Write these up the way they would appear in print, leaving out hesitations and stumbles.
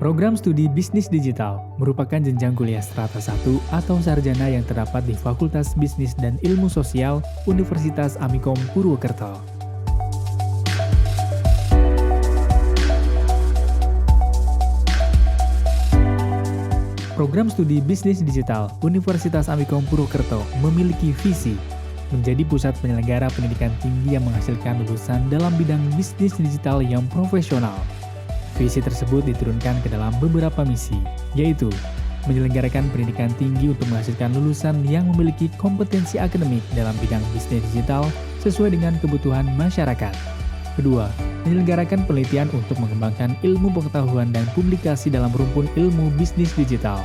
Program studi Bisnis Digital merupakan jenjang kuliah strata 1 atau sarjana yang terdapat di Fakultas Bisnis dan Ilmu Sosial Universitas Amikom Purwokerto. Program studi Bisnis Digital Universitas Amikom Purwokerto memiliki visi menjadi pusat penyelenggara pendidikan tinggi yang menghasilkan lulusan dalam bidang bisnis digital yang profesional. Visi tersebut diturunkan ke dalam beberapa misi, yaitu menyelenggarakan pendidikan tinggi untuk menghasilkan lulusan yang memiliki kompetensi akademik dalam bidang bisnis digital sesuai dengan kebutuhan masyarakat. Kedua, menyelenggarakan penelitian untuk mengembangkan ilmu pengetahuan dan publikasi dalam rumpun ilmu bisnis digital.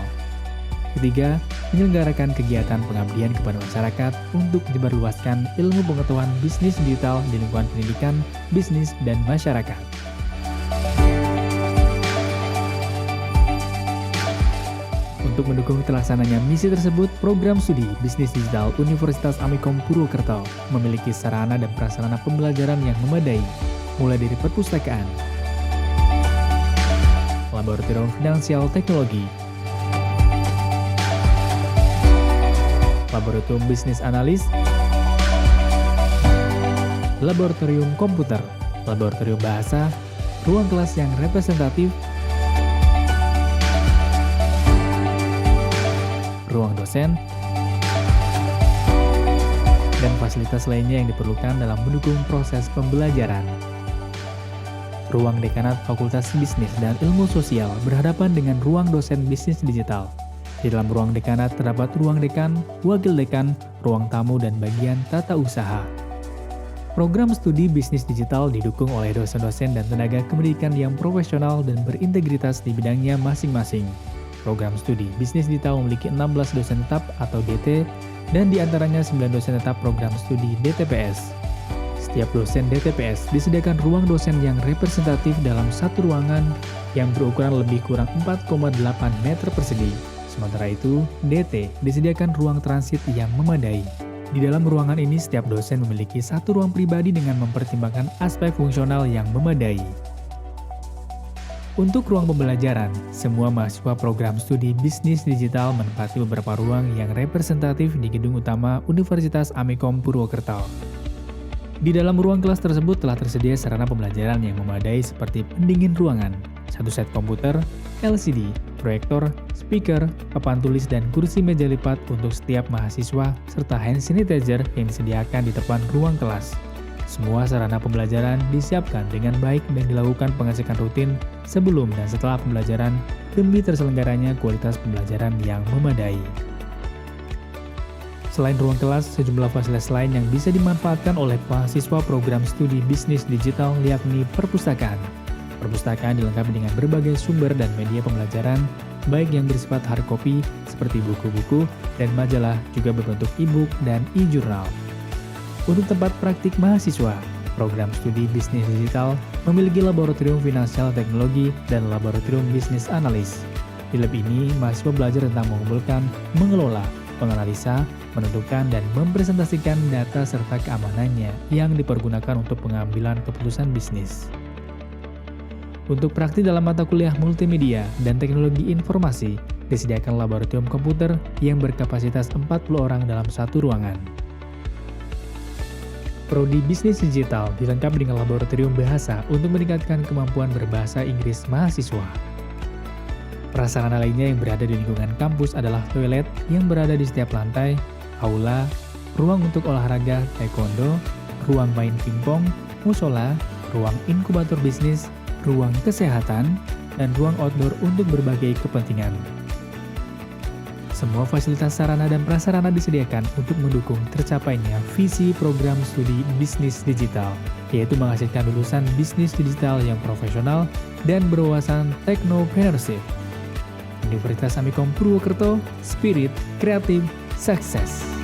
Ketiga, menyelenggarakan kegiatan pengabdian kepada masyarakat untuk menyebarluaskan ilmu pengetahuan bisnis digital di lingkungan pendidikan, bisnis, dan masyarakat. Untuk mendukung terlaksananya misi tersebut, program studi Bisnis Digital Universitas Amikom Purwokerto memiliki sarana dan prasarana pembelajaran yang memadai, mulai dari perpustakaan, laboratorium finansial teknologi, laboratorium bisnis analis, laboratorium komputer, laboratorium bahasa, ruang kelas yang representatif, ruang dosen, dan fasilitas lainnya yang diperlukan dalam mendukung proses pembelajaran. Ruang dekanat Fakultas Bisnis dan Ilmu Sosial berhadapan dengan ruang dosen bisnis digital. Di dalam ruang dekanat terdapat ruang dekan, wakil dekan, ruang tamu, dan bagian tata usaha. Program studi bisnis digital didukung oleh dosen-dosen dan tenaga pendidikan yang profesional dan berintegritas di bidangnya masing-masing. Program studi Bisnis Digital memiliki 16 dosen tetap atau DT, dan diantaranya 9 dosen tetap program studi DTPS. Setiap dosen DTPS disediakan ruang dosen yang representatif dalam satu ruangan yang berukuran lebih kurang 4,8 meter persegi. Sementara itu, DT disediakan ruang transit yang memadai. Di dalam ruangan ini, setiap dosen memiliki satu ruang pribadi dengan mempertimbangkan aspek fungsional yang memadai. Untuk ruang pembelajaran, semua mahasiswa program studi Bisnis Digital menempati beberapa ruang yang representatif di gedung utama Universitas Amikom Purwokerto. Di dalam ruang kelas tersebut telah tersedia sarana pembelajaran yang memadai seperti pendingin ruangan, satu set komputer, LCD, proyektor, speaker, papan tulis, dan kursi meja lipat untuk setiap mahasiswa, serta hand sanitizer yang disediakan di depan ruang kelas. Semua sarana pembelajaran disiapkan dengan baik dan dilakukan pengecekan rutin sebelum dan setelah pembelajaran demi terselenggaranya kualitas pembelajaran yang memadai. Selain ruang kelas, sejumlah fasilitas lain yang bisa dimanfaatkan oleh mahasiswa program studi bisnis digital yakni perpustakaan. Perpustakaan dilengkapi dengan berbagai sumber dan media pembelajaran, baik yang bersifat hard copy seperti buku-buku dan majalah, juga berbentuk e-book dan e-jurnal. Untuk tempat praktik mahasiswa, program studi bisnis digital memiliki laboratorium finansial teknologi dan laboratorium bisnis analis. Di lab ini, mahasiswa belajar tentang mengumpulkan, mengelola, menganalisa, menentukan, dan mempresentasikan data serta keamanannya yang dipergunakan untuk pengambilan keputusan bisnis. Untuk praktik dalam mata kuliah multimedia dan teknologi informasi, disediakan laboratorium komputer yang berkapasitas 40 orang dalam satu ruangan. Prodi Bisnis Digital dilengkapi dengan laboratorium bahasa untuk meningkatkan kemampuan berbahasa Inggris mahasiswa. Prasarana lainnya yang berada di lingkungan kampus adalah toilet yang berada di setiap lantai, aula, ruang untuk olahraga taekwondo, ruang main pingpong, musola, ruang inkubator bisnis, ruang kesehatan, dan ruang outdoor untuk berbagai kepentingan. Semua fasilitas sarana dan prasarana disediakan untuk mendukung tercapainya visi program studi bisnis digital, yaitu menghasilkan lulusan bisnis digital yang profesional dan berwawasan technopreneurship. Universitas Amikom Purwokerto, Spirit Kreatif Sukses.